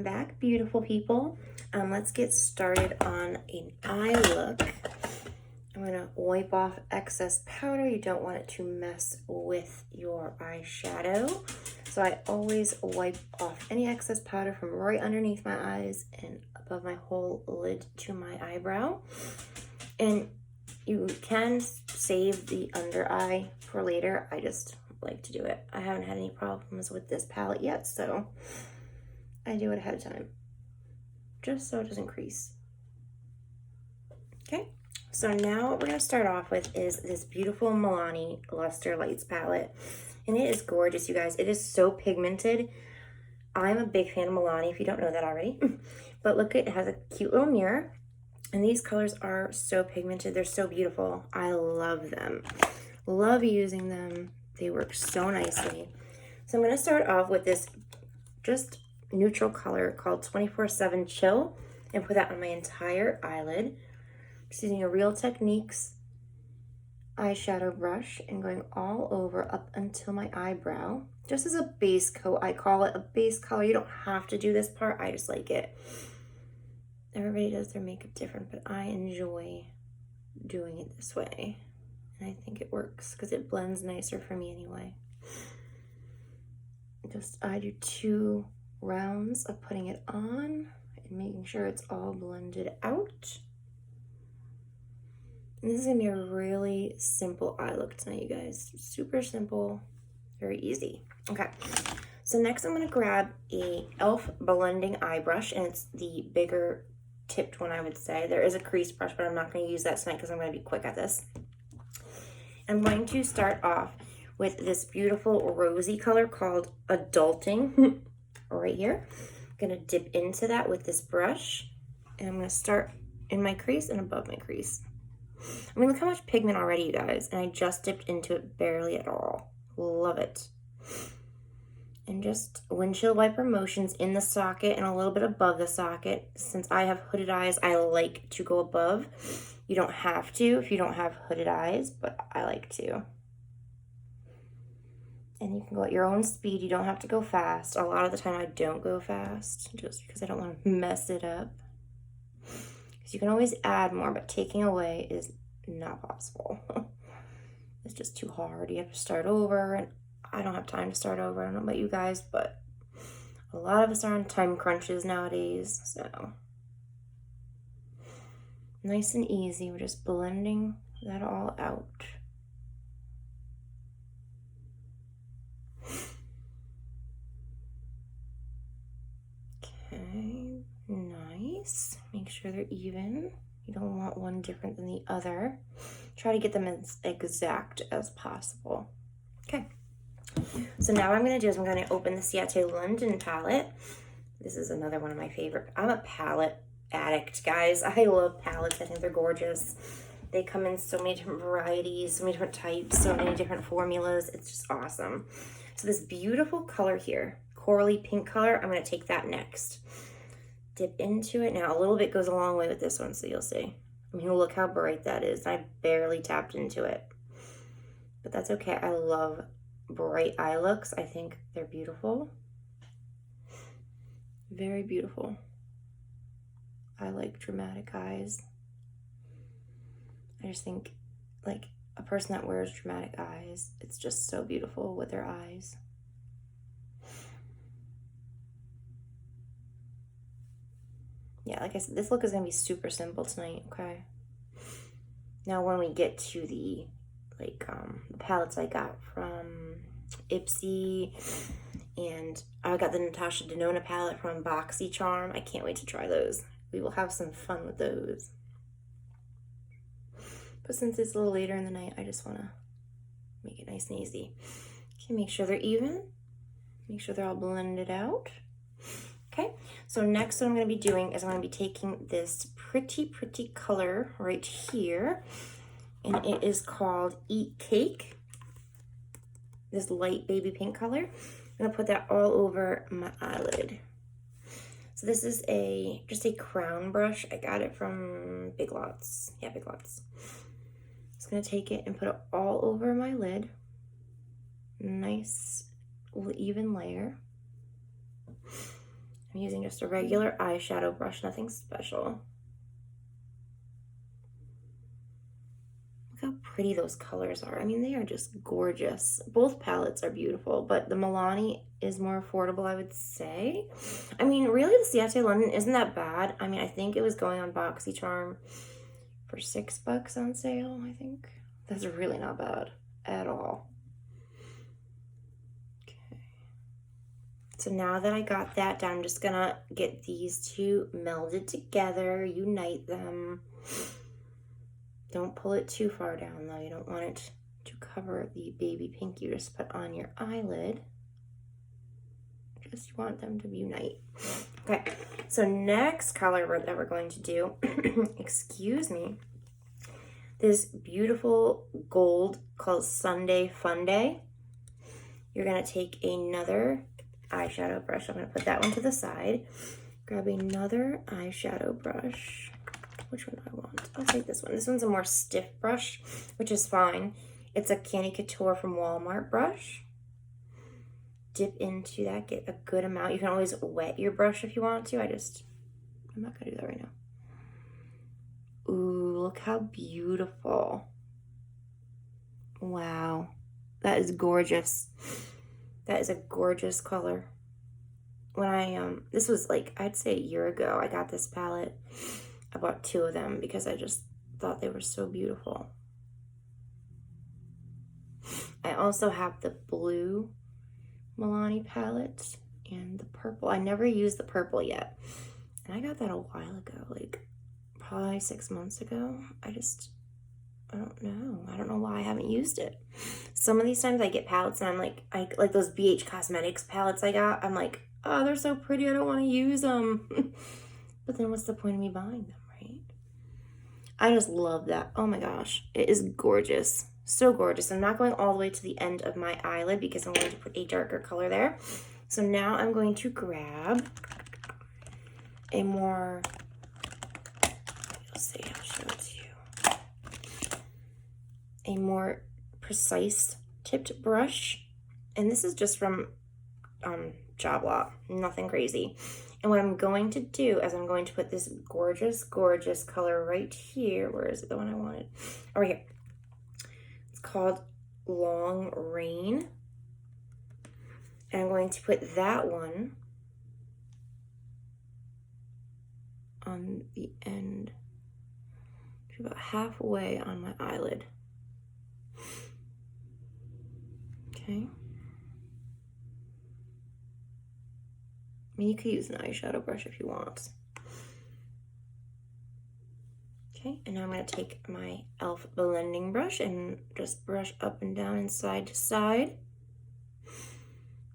back, beautiful people. Let's get started on an eye look. I'm gonna wipe off excess powder. You don't want it to mess with your eyeshadow. So I always wipe off any excess powder from right underneath my eyes and above my whole lid to my eyebrow. And you can save the under eye for later. I just like to do it. I haven't had any problems with this palette yet, so I do it ahead of time, just so it doesn't crease. Okay, so now what we're gonna start off with is this beautiful Milani Luster Lights Palette. And it is gorgeous, you guys. It is so pigmented. I'm a big fan of Milani, if you don't know that already. But look, it has a cute little mirror. And these colors are so pigmented. They're so beautiful. I love them. Love using them. They work so nicely. So I'm going to start off with this just neutral color called 24/7 Chill and put that on my entire eyelid. Just using a Real Techniques eyeshadow brush and going all over up until my eyebrow. Just as a base coat. I call it a base color. You don't have to do this part. I just like it. Everybody does their makeup different, but I enjoy doing it this way. And I think it works because it blends nicer for me anyway. I do 2 rounds of putting it on and making sure it's all blended out. And this is gonna be a really simple eye look tonight, you guys. Super simple, very easy. Okay, so next I'm gonna grab a e.l.f. blending eye brush, and it's the bigger tipped one, I would say. There is a crease brush, but I'm not going to use that tonight because I'm going to be quick at this. I'm going to start off with this beautiful rosy color called Adulting right here. I'm going to dip into that with this brush, and I'm going to start in my crease and above my crease. I mean, look how much pigment already, you guys, and I just dipped into it barely at all. Love it. And just windshield wiper motions in the socket and a little bit above the socket. Since I have hooded eyes, I like to go above. You don't have to if you don't have hooded eyes, but I like to. And you can go at your own speed. You don't have to go fast. A lot of the time I don't go fast just because I don't want to mess it up. Because you can always add more, but taking away is not possible. It's just too hard. You have to start over, and I don't have time to start over. I don't know about you guys, but a lot of us are on time crunches nowadays, so nice and easy. We're just blending that all out. Okay, nice. Make sure they're even. You don't want one different than the other. Try to get them as exact as possible. Okay. So now what I'm going to do is I'm going to open the Ciate London palette. This is another one of my favorite. I'm a palette addict, guys. I love palettes. I think they're gorgeous. They come in so many different varieties, so many different types, so many different formulas. It's just awesome. So this beautiful color here, corally pink color, I'm going to take that next. Dip into it. Now a little bit goes a long way with this one, so you'll see. I mean, look how bright that is. I barely tapped into it. But that's okay. I love bright eye looks. I think they're beautiful. Very beautiful. I like dramatic eyes. I just think like a person that wears dramatic eyes, it's just so beautiful with their eyes. Yeah, like I said, this look is going to be super simple tonight, okay? Now when we get to the the palettes I got from Ipsy, and I got the Natasha Denona palette from BoxyCharm. I can't wait to try those. We will have some fun with those. But since it's a little later in the night, I just want to make it nice and easy. Okay, make sure they're even. Make sure they're all blended out. Okay, so next what I'm going to be doing is I'm going to be taking this pretty color right here, and it is called Eat Cake, this light baby pink color. I'm going to put that all over my eyelid. So this is just a crown brush. I got it from Big Lots. Yeah, Big Lots. Just going to take it and put it all over my lid. Nice even layer. I'm using just a regular eyeshadow brush, nothing special. Look how pretty those colors are. I mean, they are just gorgeous. Both palettes are beautiful, but the Milani is more affordable, I would say. I mean, really, the Ciate London isn't that bad. I mean, I think it was going on BoxyCharm for $6 on sale, I think. That's really not bad at all. Okay. So now that I got that done, I'm just gonna get these two melded together, unite them. Don't pull it too far down though. You don't want it to cover the baby pink you just put on your eyelid. Just want them to unite. Okay, so next color that we're going to do, excuse me, this beautiful gold called Sunday Fun Day. You're gonna take another eyeshadow brush. I'm gonna put that one to the side. Grab another eyeshadow brush. Which one do I want? I'll take this one. This one's a more stiff brush, which is fine. It's a Candy Couture from Walmart brush. Dip into that, get a good amount. You can always wet your brush if you want to. I'm not gonna do that right now. Ooh, look how beautiful. Wow, that is gorgeous. That is a gorgeous color. When I, this was like, I'd say a year ago, I got this palette. I bought 2 of them because I just thought they were so beautiful. I also have the blue Milani palette and the purple. I never used the purple yet. And I got that a while ago, like probably 6 months ago. I don't know. I don't know why I haven't used it. Some of these times I get palettes and I'm like, like those BH Cosmetics palettes I got. I'm like, oh, they're so pretty. I don't want to use them. But then what's the point of me buying them, right? I just love that. Oh my gosh. It is gorgeous. So gorgeous. I'm not going all the way to the end of my eyelid because I'm going to put a darker color there. So now I'm going to grab a more, let's see, I'll show it to you. A more precise tipped brush. And this is just from Job Lot. Nothing crazy. And what I'm going to do is I'm going to put this gorgeous, gorgeous color right here. Where is it? The one I wanted. Oh, right here. It's called Long Rain. And I'm going to put that one on the end, about halfway on my eyelid. Okay. I mean, you could use an eyeshadow brush if you want. Okay, and now I'm going to take my e.l.f. blending brush and just brush up and down and side to side.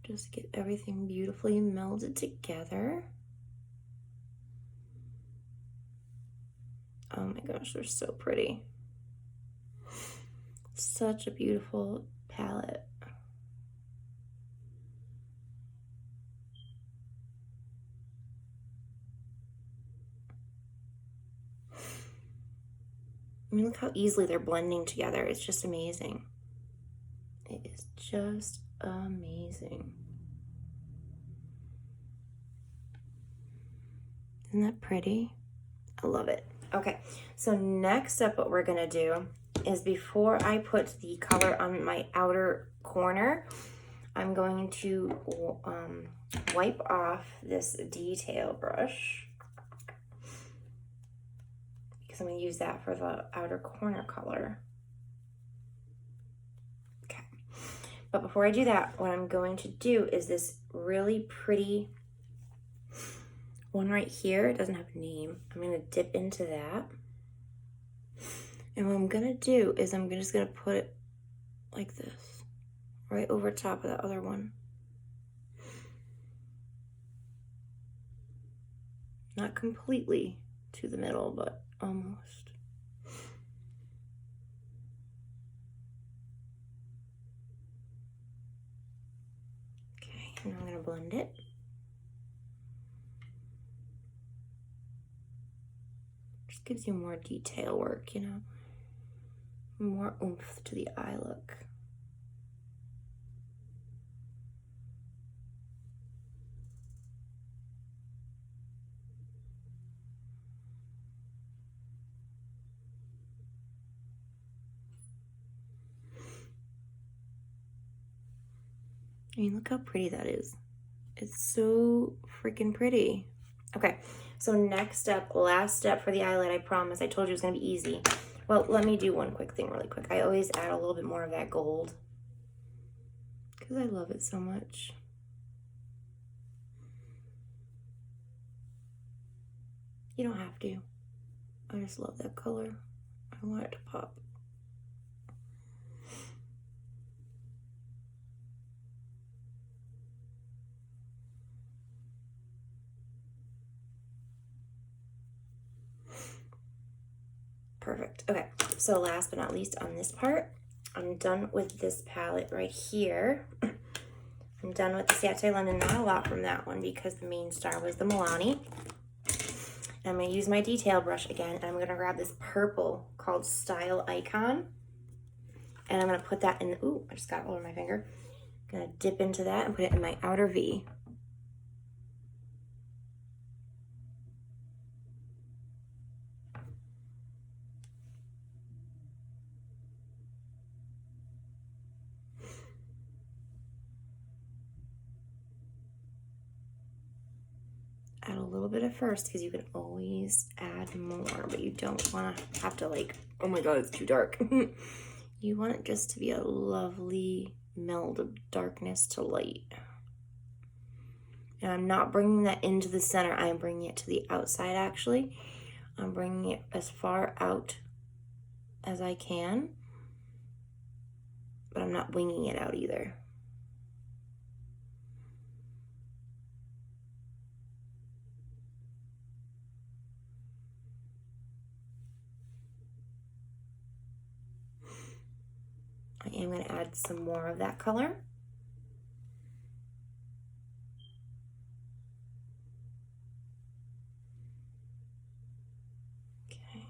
Just get everything beautifully melded together. Oh my gosh, they're so pretty. Such a beautiful palette. I mean, look how easily they're blending together. It's just amazing. It is just amazing. Isn't that pretty? I love it. Okay, so next up what we're gonna do is before I put the color on my outer corner, I'm going to wipe off this detail brush. I'm going to use that for the outer corner color. Okay. But before I do that, what I'm going to do is this really pretty one right here. It doesn't have a name. I'm going to dip into that. And what I'm going to do is I'm just going to put it like this, right over top of the other one. Not completely to the middle, but almost. Okay, and I'm going to blend it. Just gives you more detail work, you know, more oomph to the eye look. I mean, look how pretty that is. It's so freaking pretty. Okay, so next up, last step for the eyelid, I promise. I told you it was going to be easy. Well, let me do one quick thing really quick. I always add a little bit more of that gold because I love it so much. You don't have to. I just love that color. I want it to pop. Perfect. Okay, so last but not least on this part, I'm done with this palette right here. I'm done with the Satin London, not a lot from that one because the main star was the Milani. I'm going to use my detail brush again, and I'm going to grab this purple called Style Icon, and I'm going to put that in, ooh, I just got it all over my finger. I'm going to dip into that and put it in my outer V. Add a little bit at first because you can always add more, but you don't want to have to like, oh my god, it's too dark. You want it just to be a lovely meld of darkness to light. And I'm not bringing that into the center, I'm bringing it to the outside actually. I'm bringing it as far out as I can, but I'm not winging it out either. I am going to add some more of that color. Okay.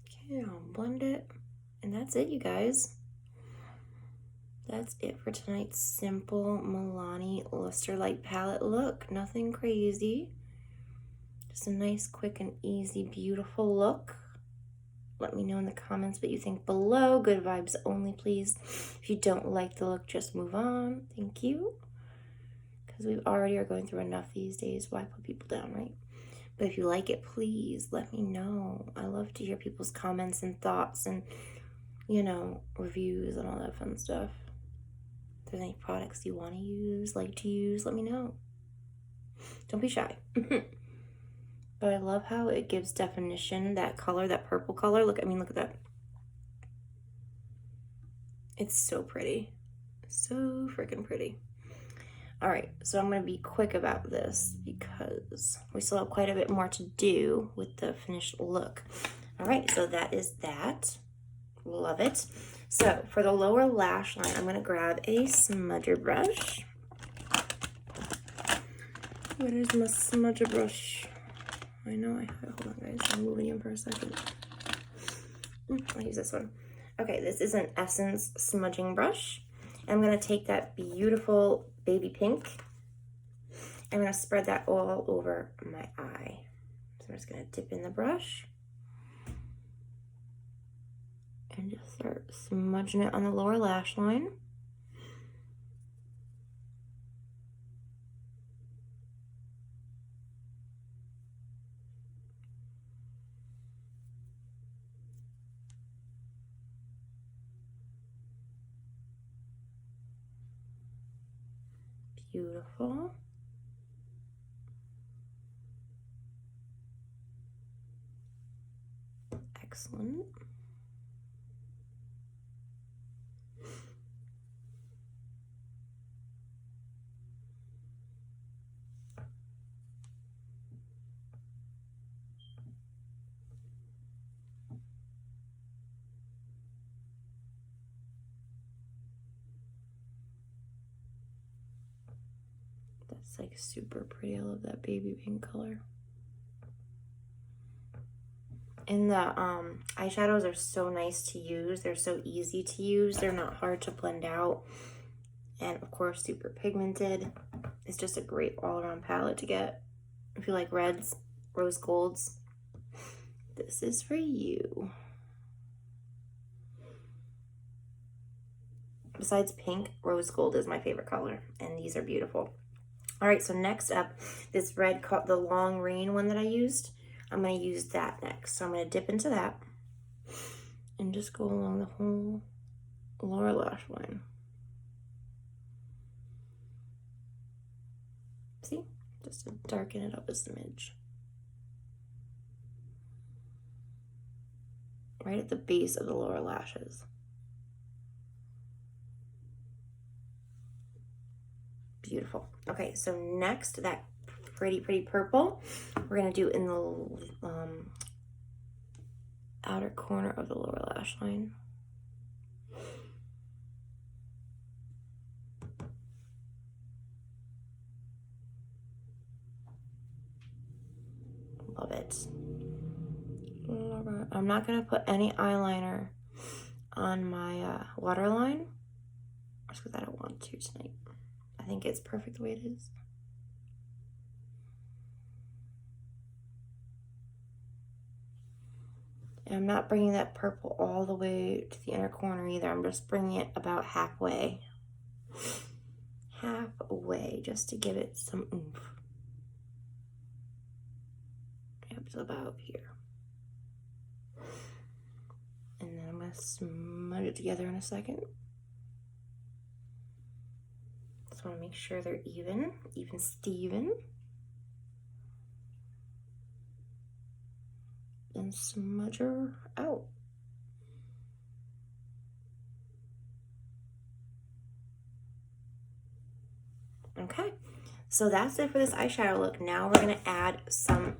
Okay, I'll blend it. And that's it, you guys. That's it for tonight's simple Milani Luster Light Palette look. Nothing crazy. Just a nice, quick, and easy, beautiful look. Let me know in the comments what you think below. Good vibes only, please. If you don't like the look, just move on. Thank you. Because we already are going through enough these days. Why put people down, right? But if you like it, please let me know. I love to hear people's comments and thoughts and, you know, reviews and all that fun stuff. If there's any products you want to use, like to use, let me know. Don't be shy. But I love how it gives definition, that color, that purple color. Look, I mean, look at that. It's so pretty. So freaking pretty. All right, so I'm going to be quick about this because we still have quite a bit more to do with the finished look. All right, so that is that. Love it. So for the lower lash line, I'm going to grab a smudger brush. Where is my smudger brush? I know I have it. Hold on, guys. I'm moving in for a second. I'll use this one. Okay, this is an Essence smudging brush. I'm going to take that beautiful baby pink. I'm going to spread that all over my eye. So I'm just going to dip in the brush and just start smudging it on the lower lash line. Beautiful. Excellent. That's like super pretty. I love that baby pink color. And the eyeshadows are so nice to use. They're so easy to use. They're not hard to blend out. And of course, super pigmented. It's just a great all-around palette to get. If you like reds, rose golds, this is for you. Besides pink, rose gold is my favorite color, and these are beautiful. All right, so next up, this red, the long rain one that I used, I'm going to use that next. So I'm going to dip into that and just go along the whole lower lash line. See? Just to darken it up a smidge. Right at the base of the lower lashes. Beautiful. Okay, so next, that pretty purple, we're going to do in the outer corner of the lower lash line. Love it. Love it. I'm not going to put any eyeliner on my waterline, just because I don't want to tonight. I think it's perfect the way it is. And I'm not bringing that purple all the way to the inner corner either. I'm just bringing it about halfway. Halfway, just to give it some oomph. Yep, it's about here. And then I'm going to smudge it together in a second. Just want to make sure they're even Steven. And smudge her out. Okay, so that's it for this eyeshadow look. Now we're gonna add some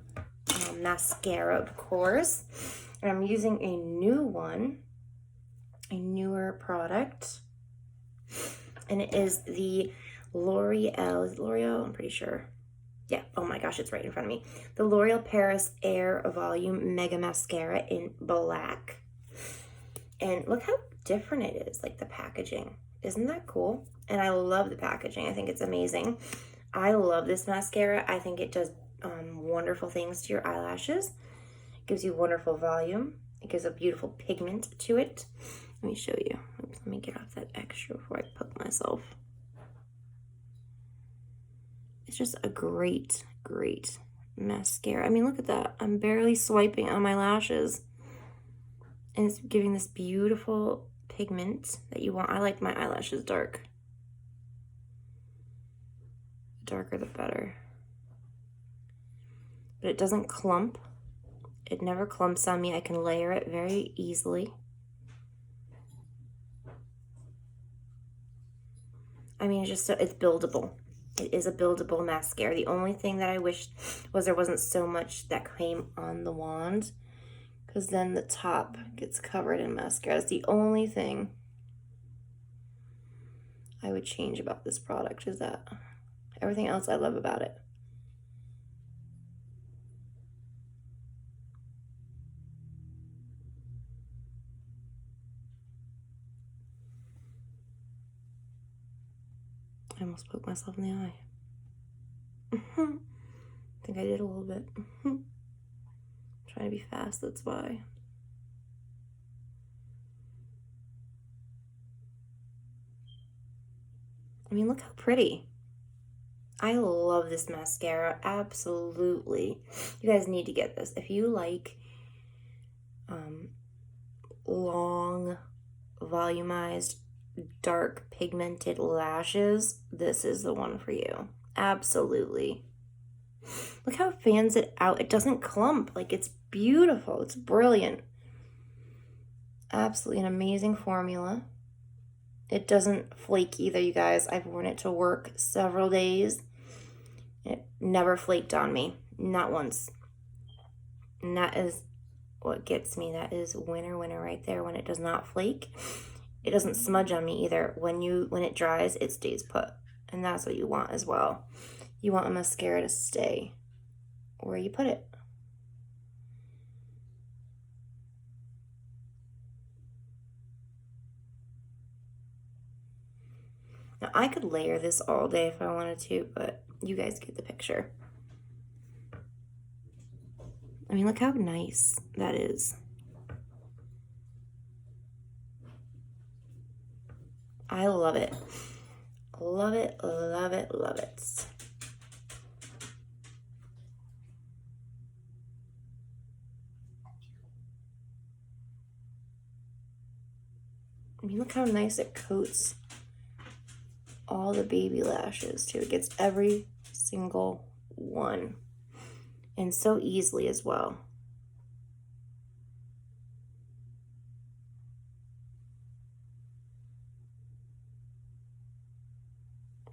mascara, of course. And I'm using a new one, a newer product. And it is the L'Oreal, is it L'Oreal? I'm pretty sure. Yeah, oh my gosh, it's right in front of me. The L'Oreal Paris Air Volume Mega Mascara in black. And look how different it is, like the packaging. Isn't that cool? And I love the packaging. I think it's amazing. I love this mascara. I think it does wonderful things to your eyelashes. It gives you wonderful volume. It gives a beautiful pigment to it. Let me show you. Oops, let me get off that extra before I poke myself. It's just a great mascara. I mean, look at that. I'm barely swiping on my lashes. And it's giving this beautiful pigment that you want. I like my eyelashes dark. The darker the better. But it doesn't clump. It never clumps on me. I can layer it very easily. I mean, it's buildable. It is a buildable mascara. The only thing that I wish was there wasn't so much that came on the wand, because then the top gets covered in mascara. It's the only thing I would change about this product, is that. Everything else I love about it. I almost poked myself in the eye. I think I did a little bit. Trying to be fast, that's why. I mean, look how pretty. I love this mascara, absolutely. You guys need to get this. If you like long, volumized, dark, pigmented lashes, this is the one for you. Absolutely. Look how it fans it out. It doesn't clump. Like, it's beautiful. It's brilliant. Absolutely an amazing formula. It doesn't flake either, you guys. I've worn it to work several days. It never flaked on me. Not once. And that is what gets me. That is winner right there, when it does not flake. It doesn't smudge on me either. When it dries, it stays put. And that's what you want as well. You want a mascara to stay where you put it. Now, I could layer this all day if I wanted to, but you guys get the picture. I mean, look how nice that is. I love it. Love it, love it, love it. I mean, look how nice it coats all the baby lashes too. It gets every single one, and so easily as well.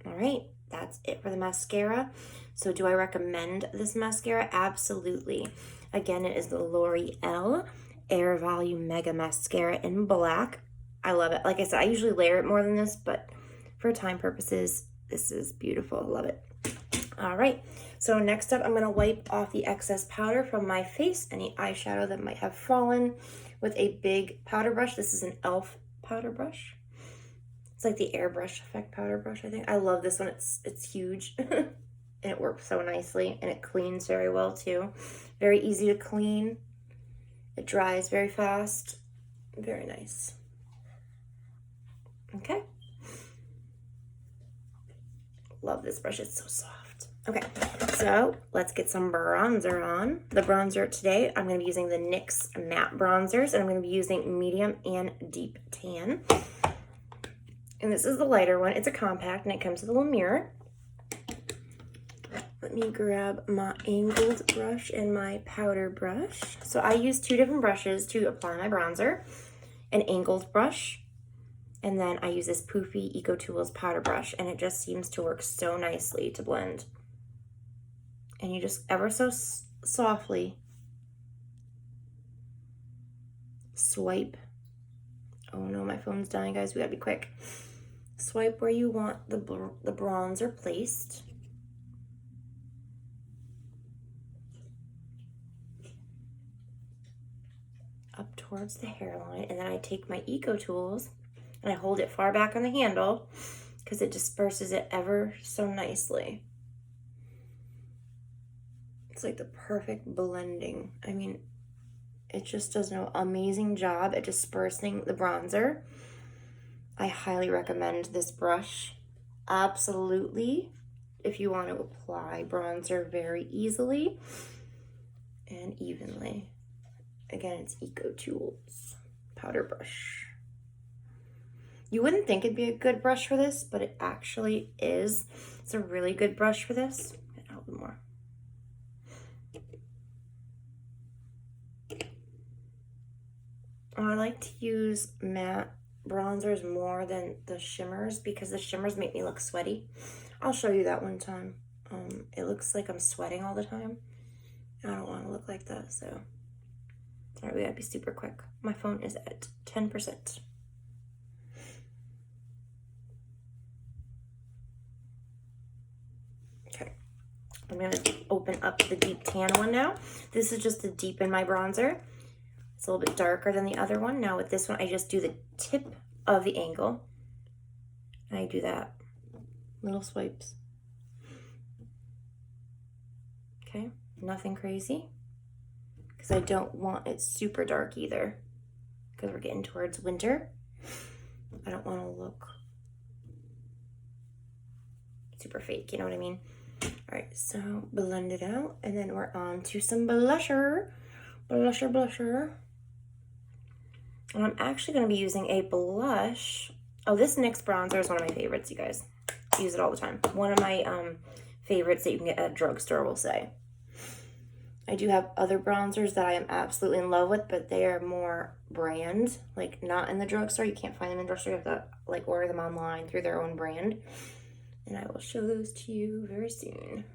All right, that's it for the mascara. So do I recommend this mascara? Absolutely. Again, it is the L'Oreal Air Volume Mega Mascara in black. I love it. Like I said, I usually layer it more than this, but for time purposes, this is beautiful. I love it. All right, so next up, I'm going to wipe off the excess powder from my face, any eyeshadow that might have fallen, with a big powder brush. This is an e.l.f. powder brush. It's like the airbrush effect powder brush, I think. I love this one. It's huge, and it works so nicely, and it cleans very well, too. Very easy to clean. It dries very fast. Very nice. Okay. Love this brush. It's so soft. Okay, so let's get some bronzer on. The bronzer today, I'm going to be using the NYX matte bronzers, and I'm going to be using medium and deep tan. And this is the lighter one. It's a compact, and it comes with a little mirror. Let me grab my angled brush and my powder brush. So I use two different brushes to apply my bronzer. An angled brush, and then I use this poofy Eco Tools powder brush, and it just seems to work so nicely to blend. And you just ever so softly swipe. Oh no, my phone's dying, guys. We gotta be quick. Swipe where you want the bronzer placed. Up towards the hairline, and then I take my Eco Tools and I hold it far back on the handle because it disperses it ever so nicely. It's like the perfect blending. I mean, it just does an amazing job at dispersing the bronzer. I highly recommend this brush. Absolutely. If you want to apply bronzer very easily and evenly. Again, it's Eco Tools powder brush. You wouldn't think it'd be a good brush for this, but it actually is. It's a really good brush for this. A little bit more. I like to use matte bronzers more than the shimmers because the shimmers make me look sweaty. I'll show you that one time. It looks like I'm sweating all the time. I don't want to look like that, so. All right, we gotta be super quick. My phone is at 10%. Okay, I'm gonna open up the deep tan one now. This is just to deepen my bronzer. It's a little bit darker than the other one. Now with this one, I just do the tip of the angle. And I do that. Little swipes. Okay, nothing crazy. Because I don't want it super dark either. Because we're getting towards winter. I don't want to look super fake, you know what I mean? All right, so blend it out. And then we're on to some blusher. Blusher. And I'm actually going to be using a blush. Oh, this NYX bronzer is one of my favorites, you guys. I use it all the time. One of my favorites that you can get at a drugstore, we'll say. I do have other bronzers that I am absolutely in love with, but they are more brand, like not in the drugstore. You can't find them in the drugstore. You have to like order them online through their own brand. And I will show those to you very soon.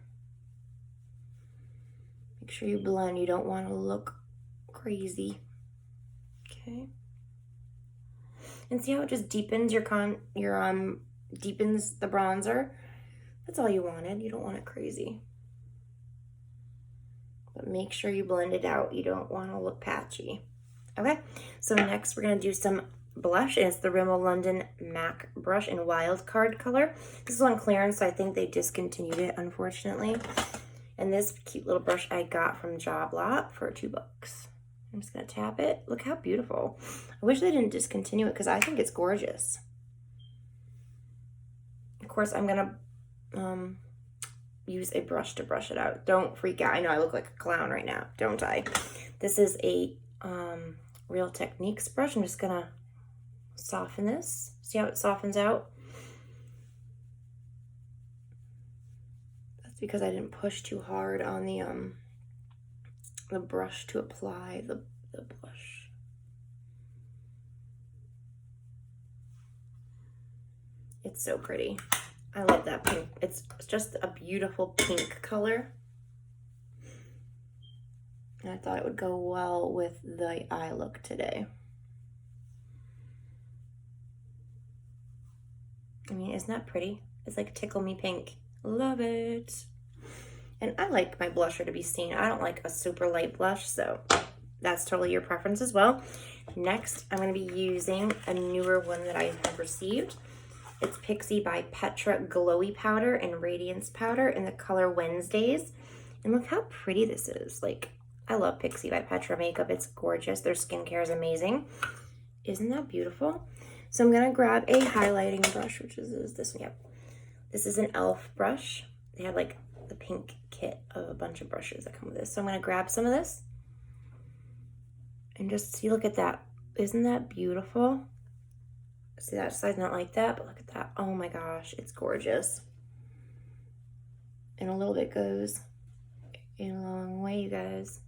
Make sure you blend. You don't want to look crazy. Okay. And see how it just deepens deepens the bronzer? That's all you wanted. You don't want it crazy. But make sure you blend it out. You don't want to look patchy. Okay, so next we're going to do some blush. And it's the Rimmel London MAC brush in Wild Card color. This is on clearance, so I think they discontinued it, unfortunately. And this cute little brush I got from Job Lot for $2. I'm just gonna tap it. Look how beautiful. I wish they didn't discontinue it because I think it's gorgeous. Of course, I'm gonna use a brush to brush it out. Don't freak out. I know I look like a clown right now, don't I? This is a Real Techniques brush. I'm just gonna soften this. See how it softens out? That's because I didn't push too hard on the brush to apply the blush. It's so pretty. I love that pink. It's just a beautiful pink color. And I thought it would go well with the eye look today. I mean, isn't that pretty? It's like Tickle Me Pink. Love it. And I like my blusher to be seen. I don't like a super light blush, so that's totally your preference as well. Next, I'm going to be using a newer one that I have received. It's Pixie by Petra Glowy Powder and Radiance Powder in the color Wednesdays. And look how pretty this is. Like, I love Pixie by Petra makeup. It's gorgeous. Their skincare is amazing. Isn't that beautiful? So I'm going to grab a highlighting brush, which is this one. Yep. This is an e.l.f. brush. They have like the pink kit of a bunch of brushes that come with this. So I'm going to grab some of this and just see, look at that. Isn't that beautiful? See, that side's not like that, but look at that. Oh my gosh, it's gorgeous. And a little bit goes a long way, you guys.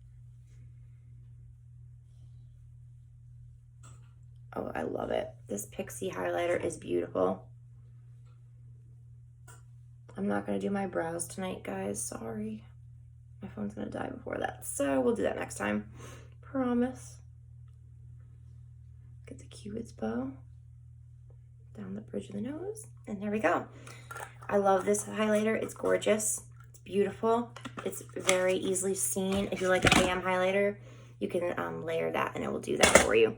Oh, I love it. This Pixie highlighter is beautiful. I'm not going to do my brows tonight, guys. Sorry. My phone's going to die before that. So we'll do that next time. Promise. Get the Cupid's bow down the bridge of the nose. And there we go. I love this highlighter. It's gorgeous. It's beautiful. It's very easily seen. If you like a bam highlighter, you can layer that and it will do that for you.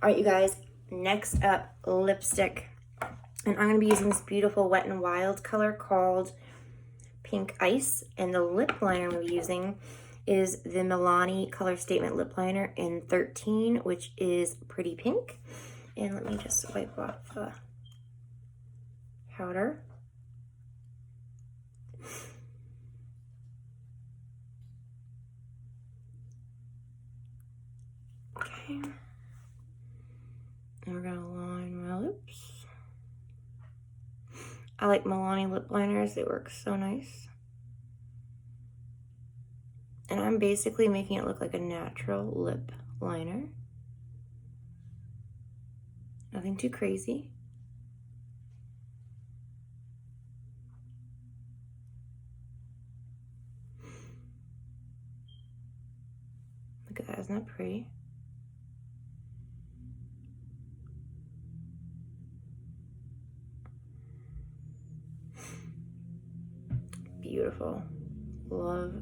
All right, you guys. Next up, lipstick. And I'm going to be using this beautiful Wet n Wild color called Pink Ice. And the lip liner I'm going to be using is the Milani Color Statement Lip Liner in 13, which is pretty pink. And let me just wipe off the powder. Okay. And we're going to line my lips. I like Milani lip liners. They work so nice. And I'm basically making it look like a natural lip liner. Nothing too crazy. Look at that, isn't that pretty? Beautiful. Love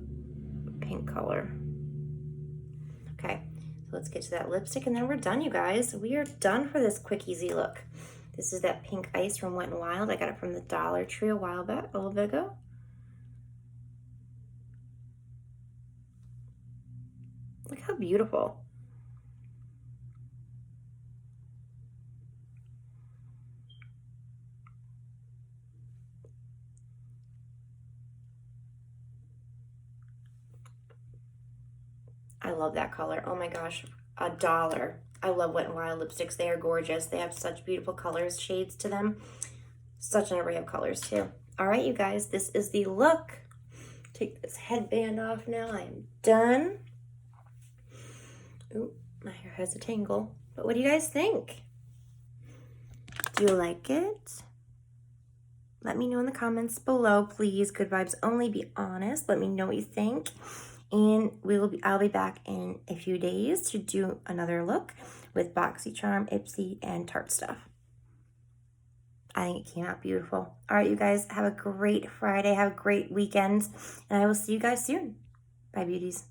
pink color. Okay, so let's get to that lipstick and then we're done, you guys. We are done for this quick, easy look. This is that Pink Ice from Wet n Wild. I got it from the Dollar Tree a little bit ago. Look how beautiful. I love that color. Oh my gosh, $1. I love Wet n Wild lipsticks. They are gorgeous. They have such beautiful colors, shades to them. Such an array of colors too. All right, you guys, this is the look. Take this headband off now. I am done. Ooh, my hair has a tangle. But what do you guys think? Do you like it? Let me know in the comments below, please. Good vibes only. Be honest. Let me know what you think. And I'll be back in a few days to do another look with BoxyCharm, Ipsy, and Tarte Stuff. I think it came out beautiful. All right, you guys, have a great Friday. Have a great weekend. And I will see you guys soon. Bye, beauties.